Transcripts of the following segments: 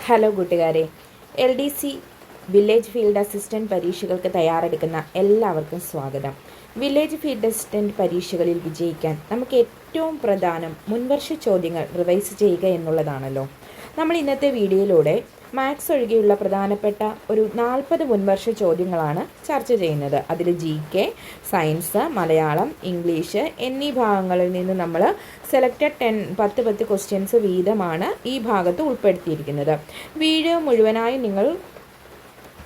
Hello കൂട്ടുകാരെ, LDC village field assistant പരീക്ഷകൾക്ക് തയ്യാറെടുക്കുന്ന എല്ലാവർക്കും സ്വാഗതം. വില്ലേജ് ഫീൽഡ് അസിസ്റ്റൻറ്റ് പരീക്ഷകളിൽ വിജയിക്കാൻ നമുക്ക് ഏറ്റവും പ്രധാനം മുൻവർഷ ചോദ്യങ്ങൾ റിവൈസ് ചെയ്യുക എന്നുള്ളതാണല്ലോ. നമ്മൾ ഇന്നത്തെ വീഡിയോയിലൂടെ മാത്സ് ഒഴികെയുള്ള പ്രധാനപ്പെട്ട ഒരു 40 മുൻവർഷ ചോദ്യങ്ങളാണ് ചർച്ച ചെയ്യുന്നത്. അതിൽ GK, സയൻസ്, മലയാളം, ഇംഗ്ലീഷ് എന്നീ ഭാഗങ്ങളിൽ നിന്ന് നമ്മൾ സെലക്റ്റഡ് 10 ക്വസ്റ്റ്യൻസ് വീതമാണ് ഈ ഭാഗത്ത് ഉൾപ്പെടുത്തിയിരിക്കുന്നത്. വീഡിയോ മുഴുവനായി നിങ്ങൾ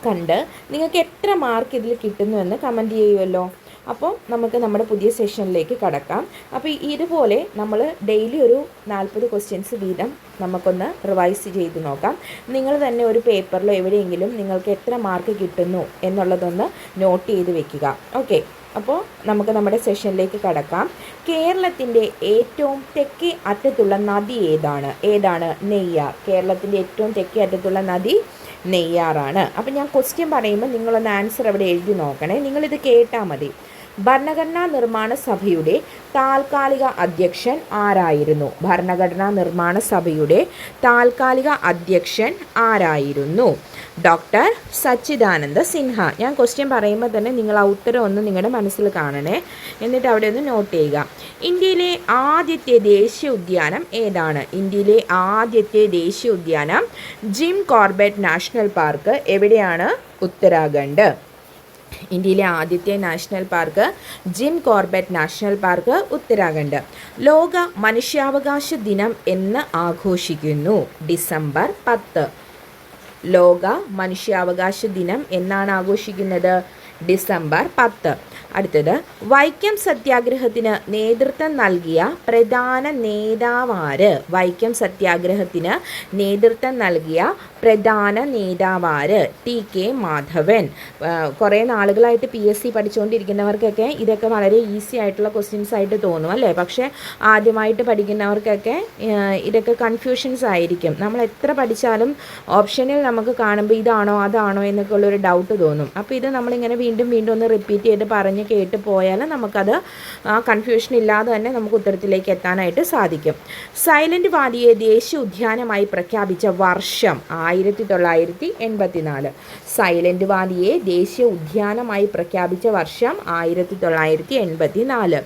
കണ്ട് നിങ്ങൾക്ക് എത്ര മാർക്ക് ഇതിൽ കിട്ടുന്നുവെന്ന് കമൻറ്റ് ചെയ്യുമല്ലോ. അപ്പോൾ നമുക്ക് നമ്മുടെ പുതിയ സെഷനിലേക്ക് കടക്കാം. അപ്പോൾ ഇതുപോലെ നമ്മൾ ഡെയിലി ഒരു 40 ക്വസ്റ്റ്യൻസ് വീതം നമുക്കൊന്ന് റിവൈസ് ചെയ്ത് നോക്കാം. നിങ്ങൾ തന്നെ ഒരു പേപ്പറിലോ എവിടെയെങ്കിലും നിങ്ങൾക്ക് എത്ര മാർക്ക് കിട്ടുന്നു എന്നുള്ളതൊന്ന് നോട്ട് ചെയ്ത് വെക്കുക. ഓക്കെ, അപ്പോൾ നമുക്ക് നമ്മുടെ സെഷനിലേക്ക് കടക്കാം. കേരളത്തിൻ്റെ ഏറ്റവും തെക്കേ അറ്റത്തുള്ള നദി ഏതാണ്? നെയ്യാർ. കേരളത്തിൻ്റെ ഏറ്റവും തെക്കേ അറ്റത്തുള്ള നദി നെയ്യാറാണ്. അപ്പം ഞാൻ ക്വസ്റ്റ്യൻ പറയുമ്പോൾ നിങ്ങളൊന്ന് ആൻസർ അവിടെ എഴുതി നോക്കണേ. നിങ്ങളിത് കേട്ടാൽ മതി. ഭരണഘടനാ നിർമ്മാണ സഭയുടെ താൽക്കാലിക അധ്യക്ഷൻ ആരായിരുന്നു? ഭരണഘടനാ നിർമ്മാണ സഭയുടെ താൽക്കാലിക അധ്യക്ഷൻ ആരായിരുന്നു? ഡോക്ടർ സച്ചിദാനന്ദ സിൻഹ. ഞാൻ ക്വസ്റ്റ്യൻ പറയുമ്പോൾ തന്നെ നിങ്ങൾ ആ ഉത്തരം ഒന്ന് നിങ്ങളുടെ മനസ്സിൽ കാണണേ, എന്നിട്ട് അവിടെ ഒന്ന് നോട്ട് ചെയ്യുക. ഇന്ത്യയിലെ ആദ്യത്തെ ദേശീയ ഉദ്യാനം ഏതാണ്? ഇന്ത്യയിലെ ആദ്യത്തെ ദേശീയ ഉദ്യാനം ജിം കോർബറ്റ് നാഷണൽ പാർക്ക്. എവിടെയാണ്? ഉത്തരാഖണ്ഡ്. ഇന്ത്യയിലെ ആദ്യത്തെ national park Jim Corbett national park, Uttarakhand. ലോക മനുഷ്യാവകാശ ദിനം എന്ന് ആഘോഷിക്കുന്നു? ഡിസംബർ 10. ലോക മനുഷ്യാവകാശ ദിനം എന്നാണ് ആഘോഷിക്കുന്നത്? ഡിസംബർ 10. അടുത്തത്, വൈക്കം സത്യാഗ്രഹത്തിന് നേതൃത്വം നൽകിയ പ്രധാന നേതാവാര്? വൈക്കം സത്യാഗ്രഹത്തിന് നേതൃത്വം നൽകിയ പ്രധാന നേതാവാര്? TK മാധവൻ. കുറേ നാളുകളായിട്ട് PSC പഠിച്ചുകൊണ്ടിരിക്കുന്നവർക്കൊക്കെ ഇതൊക്കെ വളരെ ഈസി ആയിട്ടുള്ള ക്വസ്റ്റ്യൻസ് ആയിട്ട് തോന്നും അല്ലേ? പക്ഷേ ആദ്യമായിട്ട് പഠിക്കുന്നവർക്കൊക്കെ ഇതൊക്കെ കൺഫ്യൂഷൻസ് ആയിരിക്കും. നമ്മൾ എത്ര പഠിച്ചാലും ഓപ്ഷനിൽ നമുക്ക് കാണുമ്പോൾ ഇതാണോ അതാണോ എന്നൊക്കെ ഉള്ളൊരു ഡൗട്ട് തോന്നും. അപ്പോൾ ഇത് നമ്മളിങ്ങനെ വീണ്ടും ഒന്ന് റിപ്പീറ്റ് ചെയ്ത് പറഞ്ഞ് കേട്ട് പോയാൽ നമുക്കത് കൺഫ്യൂഷൻ ഇല്ലാതെ തന്നെ നമുക്ക് ഉത്തരത്തിലേക്ക് എത്താനായിട്ട് സാധിക്കും. സൈലൻറ്റ് വാലിയെ ദേശീയ ഉദ്യാനമായി പ്രഖ്യാപിച്ച വർഷം? 1984. സൈലൻറ്റ് വാലിയെ ദേശീയ ഉദ്യാനമായി പ്രഖ്യാപിച്ച വർഷം 1984.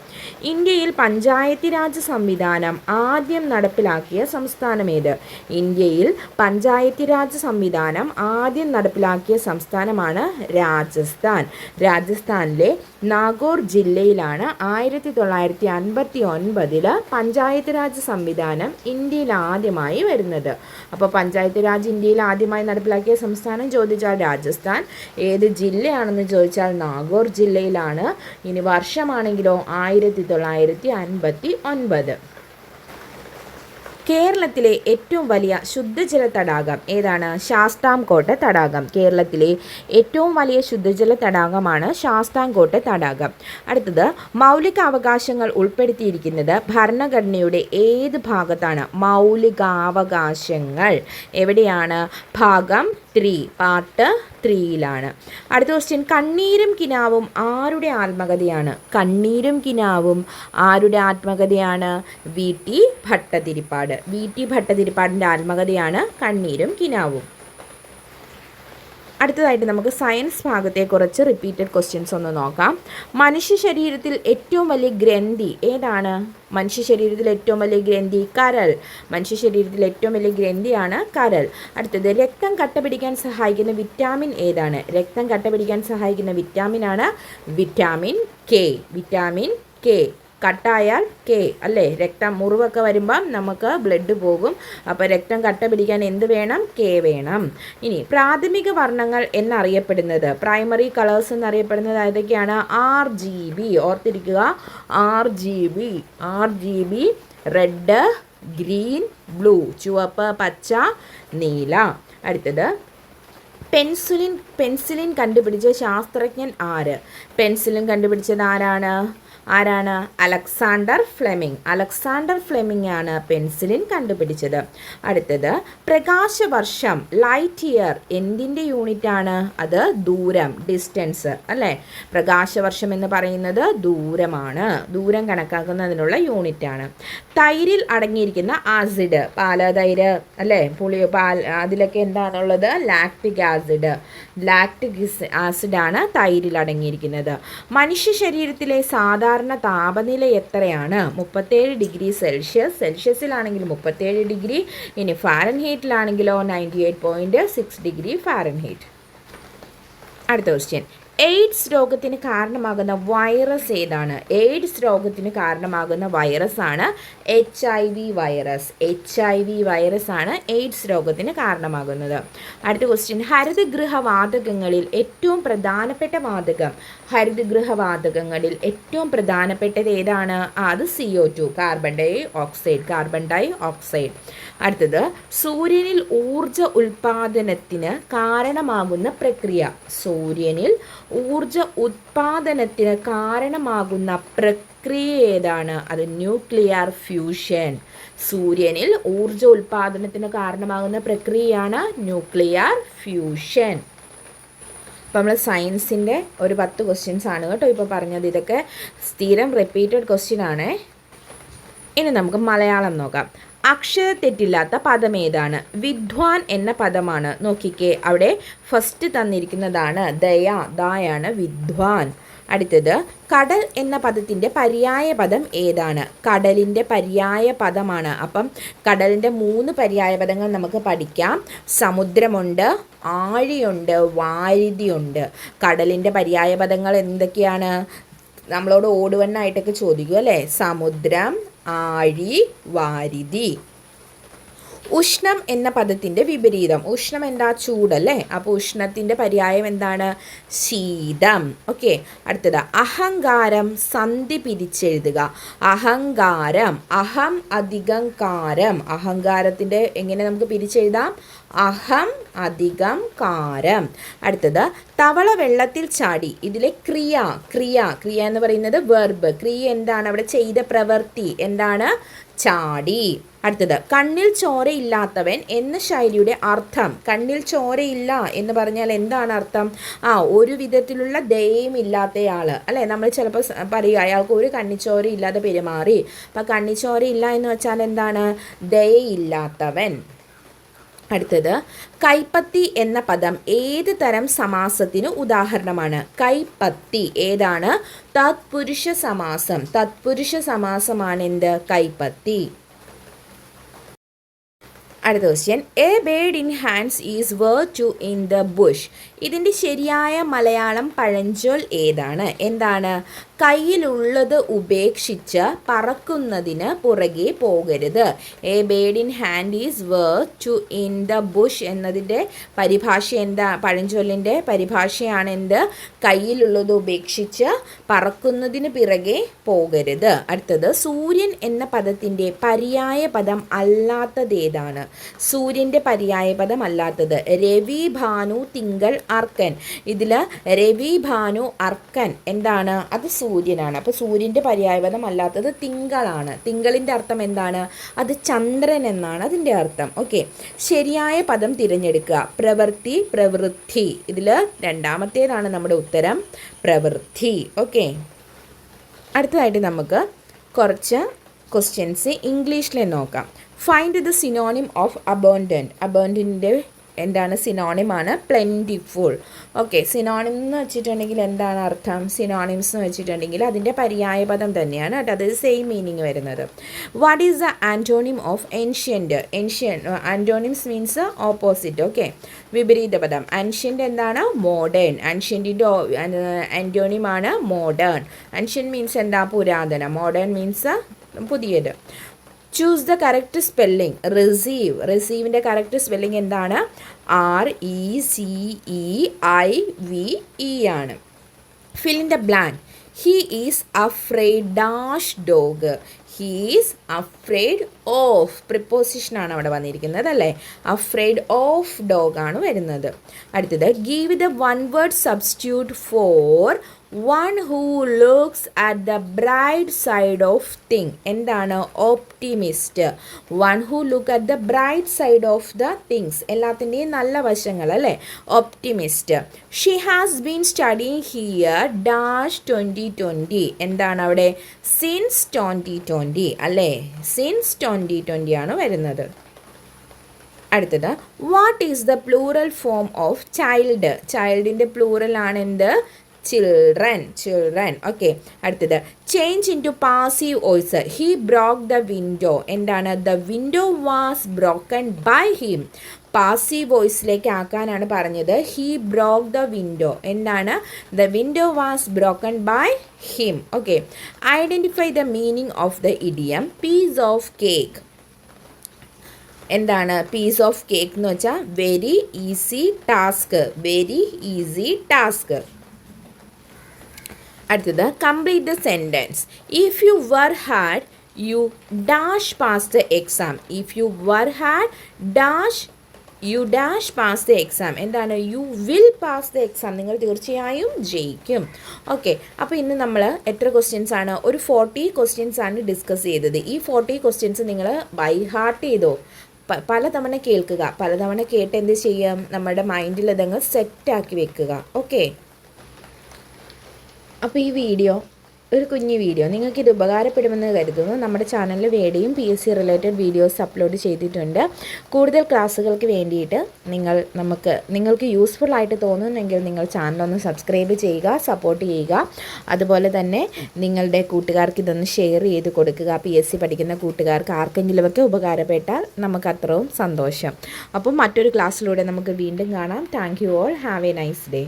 ഇന്ത്യയിൽ പഞ്ചായത്ത് രാജ് സംവിധാനം ആദ്യം നടപ്പിലാക്കിയ സംസ്ഥാനമേത്? ഇന്ത്യയിൽ പഞ്ചായത്ത് രാജ് സംവിധാനം ആദ്യം നടപ്പിലാക്കിയ സംസ്ഥാനമാണ് രാജസ്ഥാൻ. രാജസ്ഥാനിലെ നാഗോർ ജില്ലയിലാണ് 1959 പഞ്ചായത്ത് രാജ് സംവിധാനം ഇന്ത്യയിൽ ആദ്യമായി വരുന്നത്. അപ്പോൾ പഞ്ചായത്ത് രാജ് ഇന്ത്യയിൽ ആദ്യമായി നടപ്പിലാക്കിയ സംസ്ഥാനം ചോദിച്ചാൽ രാജസ്ഥാൻ, ഏത് ജില്ലയാണെന്ന് ചോദിച്ചാൽ നാഗോർ ജില്ലയിലാണ്. ഇനി വർഷമാണെങ്കിലോ 1959. കേരളത്തിലെ ഏറ്റവും വലിയ ശുദ്ധജല തടാകം ഏതാണ്? ശാസ്താംകോട്ട തടാകം. കേരളത്തിലെ ഏറ്റവും വലിയ ശുദ്ധജല തടാകമാണ് ശാസ്താംകോട്ട തടാകം. അടുത്തത്, മൗലികാവകാശങ്ങൾ ഉൾപ്പെടുത്തിയിരിക്കുന്നത് ഭരണഘടനയുടെ ഏത് ഭാഗത്താണ്? മൗലികാവകാശങ്ങൾ എവിടെയാണ്? ഭാഗം 3, പാർട്ട് 3യിലാണ്. അടുത്ത ക്വസ്റ്റ്യൻ, കണ്ണീരും കിനാവും ആരുടെ ആത്മകഥയാണ്? കണ്ണീരും കിനാവും ആരുടെ ആത്മകഥയാണ്? VT ഭട്ടതിരിപ്പാട്. VT ഭട്ടതിരിപ്പാടിൻ്റെ ആത്മകഥയാണ് കണ്ണീരും കിനാവും. അടുത്തതായിട്ട് നമുക്ക് സയൻസ് ഭാഗത്തെ കുറച്ച് റിപ്പീറ്റഡ് ക്വസ്റ്റ്യൻസ് ഒന്ന് നോക്കാം. മനുഷ്യ ശരീരത്തിൽ ഏറ്റവും വലിയ ഗ്രന്ഥി ഏതാണ്? മനുഷ്യ ശരീരത്തിൽ ഏറ്റവും വലിയ ഗ്രന്ഥി കരൾ. മനുഷ്യ ശരീരത്തിൽ ഏറ്റവും വലിയ ഗ്രന്ഥിയാണ് കരൾ. അടുത്തത്, രക്തം കട്ടപിടിക്കാൻ സഹായിക്കുന്ന വിറ്റാമിൻ ഏതാണ്? രക്തം കട്ടപിടിക്കാൻ സഹായിക്കുന്ന വിറ്റാമിനാണ് വിറ്റാമിൻ K. Vitamin K. കട്ടായാൽ K അല്ലേ? രക്തം മുറിവൊക്കെ വരുമ്പം നമുക്ക് ബ്ലഡ് പോകും. അപ്പോൾ രക്തം കട്ട പിടിക്കാൻ എന്ത് വേണം? K വേണം. ഇനി പ്രാഥമിക വർണ്ണങ്ങൾ എന്നറിയപ്പെടുന്നത്, പ്രൈമറി കളേഴ്സ് എന്നറിയപ്പെടുന്നത് ഏതൊക്കെയാണ്? RGB. ഓർത്തിരിക്കുക, RGB റെഡ്, ഗ്രീൻ, ബ്ലൂ. ചുവപ്പ്, പച്ച, നീല. അടുത്തത്, പെൻസിലിൻ കണ്ടുപിടിച്ച ശാസ്ത്രജ്ഞൻ ആര്? പെൻസിലിൻ കണ്ടുപിടിച്ചത് ആരാണ്? ആരാണ്? അലക്സാണ്ടർ ഫ്ലെമിംഗ് ആണ് പെൻസിലിൻ കണ്ടുപിടിച്ചത്. അടുത്തത് പ്രകാശവർഷം, ലൈറ്റ് ഇയർ എന്തിൻ്റെ യൂണിറ്റ് ആണ്? അത് ദൂരം, ഡിസ്റ്റൻസ് അല്ലേ. പ്രകാശവർഷം എന്ന് പറയുന്നത് ദൂരമാണ്, ദൂരം കണക്കാക്കുന്നതിനുള്ള യൂണിറ്റ് ആണ്. തൈരിൽ അടങ്ങിയിരിക്കുന്ന ആസിഡ്, പാലതൈര് അല്ലേ, അതിലൊക്കെ എന്താണുള്ളത്? ലാക്റ്റിക് ആസിഡാണ് തൈരിൽ അടങ്ങിയിരിക്കുന്നത്. മനുഷ്യ ശരീരത്തിലെ സാധാരണ താപനില എത്രയാണ്? 37 ഡിഗ്രി സെൽഷ്യസ്, സെൽഷ്യസിലാണെങ്കിൽ 37 ഡിഗ്രി, ഇനി ഫാരൻഹീറ്റിലാണെങ്കിലോ 98.6 ഡിഗ്രി ഫാരൻഹീറ്റ്. അടുത്ത ക്വസ്റ്റ്യൻ, എയ്ഡ്സ് രോഗത്തിന് കാരണമാകുന്ന വൈറസ് ഏതാണ്? എയ്ഡ്സ് രോഗത്തിന് കാരണമാകുന്ന വൈറസാണ് HIV വൈറസ് ആണ് എയ്ഡ്സ് രോഗത്തിന് കാരണമാകുന്നത്. അടുത്ത ക്വസ്റ്റ്യൻ, ഹരിതഗൃഹവാതകങ്ങളിൽ ഏറ്റവും പ്രധാനപ്പെട്ട വാതകം, ഹരിതഗൃഹവാതകങ്ങളിൽ ഏറ്റവും പ്രധാനപ്പെട്ടത് ഏതാണ്? അത് CO2, കാർബൺ ഡൈ ഓക്സൈഡ്. അടുത്തത്, സൂര്യനിൽ ഊർജ ഉൽപാദനത്തിന് കാരണമാകുന്ന പ്രക്രിയ, ഏതാണ്? അത് ന്യൂക്ലിയർ ഫ്യൂഷൻ. സൂര്യനിൽ ഊർജ ഉൽപാദനത്തിന് കാരണമാകുന്ന പ്രക്രിയയാണ് ന്യൂക്ലിയർ ഫ്യൂഷൻ. അപ്പോൾ നമ്മൾ സയൻസിൻ്റെ ഒരു 10 ക്വസ്റ്റ്യൻസ് ആണ് കേട്ടോ ഇപ്പോൾ പറഞ്ഞത്. ഇതൊക്കെ സ്ഥിരം റിപ്പീറ്റഡ് ക്വസ്റ്റ്യൻ ആണ്. ഇനി നമുക്ക് മലയാളം നോക്കാം. അക്ഷരത്തെറ്റില്ലാത്ത പദം ഏതാണ്? വിദ്വാൻ എന്ന പദമാണ്. നോക്കിക്കേ, അവിടെ ഫസ്റ്റ് തന്നിരിക്കുന്നതാണ് ദയാണ് വിദ്വാൻ. അടുത്തത്, കടൽ എന്ന പദത്തിൻ്റെ പര്യായ പദം ഏതാണ്? കടലിൻ്റെ പര്യായ പദമാണ്. അപ്പം കടലിൻ്റെ 3 പര്യായ പദങ്ങൾ നമുക്ക് പഠിക്കാം. സമുദ്രമുണ്ട്, ആഴിയുണ്ട്, വാരിധിയുണ്ട്. കടലിൻ്റെ പര്യായ പദങ്ങൾ എന്തൊക്കെയാണ്? നമ്മളോട് ഓടുവണ്ണായിട്ടൊക്കെ ചോദിക്കും അല്ലേ. സമുദ്രം, ആഴി, വാരിധി. ഉഷ്ണം എന്ന പദത്തിൻ്റെ വിപരീതം. ഉഷ്ണം എന്താ? ചൂടല്ലേ. അപ്പോൾ ഉഷ്ണത്തിൻ്റെ പര്യായം എന്താണ്? ശീതം. ഓക്കെ. അടുത്തത്, അഹങ്കാരം സന്ധി പിരിച്ചെഴുതുക. അഹങ്കാരം, അഹം അധികം കാരം. അഹങ്കാരത്തിൻ്റെ എങ്ങനെ നമുക്ക് പിരിച്ചെഴുതാം? അഹം അധികം കാരം. അടുത്തത്, തവള വെള്ളത്തിൽ ചാടി. ഇതിലെ ക്രിയ എന്ന് പറയുന്നത് വെർബ്. ക്രിയ എന്താണ്? അവിടെ ചെയ്ത പ്രവൃത്തി എന്താണ്? ചാടി. അടുത്തത്, കണ്ണിൽ ചോരയില്ലാത്തവൻ എന്ന ശൈലിയുടെ അർത്ഥം. കണ്ണിൽ ചോരയില്ല എന്ന് പറഞ്ഞാൽ എന്താണ് അർത്ഥം? ഒരു വിധത്തിലുള്ള ദയയും ഇല്ലാത്തയാൾ അല്ലേ. നമ്മൾ ചിലപ്പോൾ പറയുക അയാൾക്ക് ഒരു കണ്ണിച്ചോരയില്ലാതെ പെരുമാറി. അപ്പം കണ്ണിച്ചോരയില്ല എന്ന് വെച്ചാൽ എന്താണ്? ദയയില്ലാത്തവൻ. അടുത്തത്, കൈപ്പത്തി എന്ന പദം ഏത് തരം സമാസത്തിന് ഉദാഹരണമാണ്? കൈപ്പത്തി ഏതാണ്? തത്പുരുഷ സമാസമാണ് എന്ത്? കൈപ്പത്തി. അടുത്ത question, a bird in hands is worth two in the bush. ഇതിൻ്റെ ശരിയായ മലയാളം പഴഞ്ചൊൽ ഏതാണ്? എന്താണ്? കയ്യിലുള്ളത് ഉപേക്ഷിച്ച് പറക്കുന്നതിന് പുറകെ പോകരുത്. A bird in hand is worth two in the bush എന്നതിൻ്റെ പരിഭാഷ എന്താ? പഴഞ്ചൊല്ലിൻ്റെ പരിഭാഷയാണ് എന്ത്? കയ്യിലുള്ളത് ഉപേക്ഷിച്ച് പറക്കുന്നതിന് പിറകെ പോകരുത്. അടുത്തത്, സൂര്യൻ എന്ന പദത്തിൻ്റെ പര്യായ പദം അല്ലാത്തത് ഏതാണ്? സൂര്യൻ്റെ പര്യായ പദം അല്ലാത്തത് രവി, ഭാനു, തിങ്കൾ, അർക്കൻ. ഇതിൽ രവി, ഭാനു, അർക്കൻ എന്താണ്? അത് സൂര്യനാണ്. അപ്പോൾ സൂര്യൻ്റെ പര്യായപദം അല്ലാത്തത് തിങ്കളാണ്. തിങ്കളിൻ്റെ അർത്ഥം എന്താണ്? അത് ചന്ദ്രൻ എന്നാണ് അതിൻ്റെ അർത്ഥം. ഓക്കെ. ശരിയായ പദം തിരഞ്ഞെടുക്കുക. പ്രവൃത്തി, പ്രവൃത്തി. ഇതിൽ രണ്ടാമത്തേതാണ് നമ്മുടെ ഉത്തരം, പ്രവൃത്തി. ഓക്കെ. അടുത്തതായിട്ട് നമുക്ക് കുറച്ച് ക്വസ്റ്റ്യൻസ് ഇംഗ്ലീഷിൽ നോക്കാം. Find the synonym of abundant. അബോണ്ടൻറ്റിൻ്റെ എന്താണ്? സിനോണിമാണ് പ്ലെൻറ്റിഫുൾ. ഓക്കെ. സിനോണിം എന്ന് വെച്ചിട്ടുണ്ടെങ്കിൽ എന്താണ് അർത്ഥം? സിനോണിംസ് എന്ന് വെച്ചിട്ടുണ്ടെങ്കിൽ അതിൻ്റെ പര്യായ പദം തന്നെയാണ് കേട്ടോ. അത് സെയിം മീനിങ് വരുന്നത്. What is the antonym of ancient? Antonyms means opposite. Okay. വിപരീത പദം. ആൻഷ്യൻ്റ് എന്താണ്? മോഡേൺ. ആൻഷ്യൻറ്റിൻ്റെ ആൻറ്റോണിമാണ് മോഡേൺ. ആൻഷ്യൻ മീൻസ് എന്താ? പുരാതന. മോഡേൺ മീൻസ് പുതിയത്. Choose the correct spelling. റിസീവിൻ്റെ കറക്റ്റ് സ്പെല്ലിംഗ് എന്താണ്? RECEIVE ആണ്. Fill in the blank. He is afraid dash dog. He is afraid of. പ്രിപ്പോസിഷനാണ് അവിടെ വന്നിരിക്കുന്നത് അല്ലേ. അഫ്രെയ്ഡ് ഓഫ് ഡോഗ് ആണ് വരുന്നത്. അടുത്തത്, give the one word substitute for one who looks at the bright side of thing. എന്താണ്? Optimist. One who look at the bright side of the things, എല്ലാത്തിൻ്റെയും നല്ല വശങ്ങൾ അല്ലേ, optimist. She has been studying here dash 2020. എന്താണ് അവിടെ? Since 2020 അല്ലേ, since 2020 ആണ് വരുന്നത്. അടുത്തത്, what is the plural form of child? ചൈൽഡിൻ്റെ പ്ലൂറൽ ആണ് എന്ത്? Children, children. ഓക്കെ. അടുത്തത്, change into passive voice. He broke the window. എന്താണ്? The window was broken by him. Passive വോയിസിലേക്ക് ആക്കാനാണ് പറഞ്ഞത്. He broke the window. എന്താണ്? The window was broken by him. Okay. Identify the meaning of the idiom piece of cake. എന്താണ് piece of cake എന്ന് വെച്ചാൽ? Very easy task, very easy task. അടുത്തത്, complete the sentence. If you work hard you dash pass the exam. If you work hard dash you dash pass the exam. എന്താണ്? You will pass the exam. നിങ്ങൾ തീർച്ചയായും ജയിക്കും. Okay. അപ്പോൾ ഇന്ന് നമ്മൾ എത്ര questions ആണ്? ഒരു 40 ക്വസ്റ്റ്യൻസ് ആണ് ഡിസ്കസ് ചെയ്തത്. ഈ 40 ക്വസ്റ്റ്യൻസ് നിങ്ങൾ ബൈ ഹാർട്ട് ചെയ്തോ? പലതവണ കേൾക്കുക. പലതവണ കേട്ട് എന്ത് ചെയ്യാം? നമ്മുടെ മൈൻഡിൽ അതങ്ങ് സെറ്റാക്കി വെക്കുക. ഓക്കെ. അപ്പോൾ ഈ വീഡിയോ ഒരു കുഞ്ഞു വീഡിയോ നിങ്ങൾക്കിത് ഉപകാരപ്പെടുമെന്ന് കരുതുന്നു. നമ്മുടെ ചാനലിൽ വേടിയും PSC റിലേറ്റഡ് വീഡിയോസ് അപ്ലോഡ് ചെയ്തിട്ടുണ്ട്. കൂടുതൽ ക്ലാസ്സുകൾക്ക് വേണ്ടിയിട്ട് നിങ്ങൾക്ക് യൂസ്ഫുൾ ആയിട്ട് തോന്നുന്നെങ്കിൽ നിങ്ങൾ ചാനലൊന്ന് സബ്സ്ക്രൈബ് ചെയ്യുക, സപ്പോർട്ട് ചെയ്യുക. അതുപോലെ തന്നെ നിങ്ങളുടെ കൂട്ടുകാർക്ക് ഇതൊന്ന് ഷെയർ ചെയ്ത് കൊടുക്കുക. PSC പഠിക്കുന്ന കൂട്ടുകാർക്ക് ആർക്കെങ്കിലുമൊക്കെ ഉപകാരപ്പെട്ടാൽ നമുക്ക് അത്രയും സന്തോഷം. അപ്പം മറ്റൊരു ക്ലാസ്സിലൂടെ നമുക്ക് വീണ്ടും കാണാം. Thank you all. Have A nice day.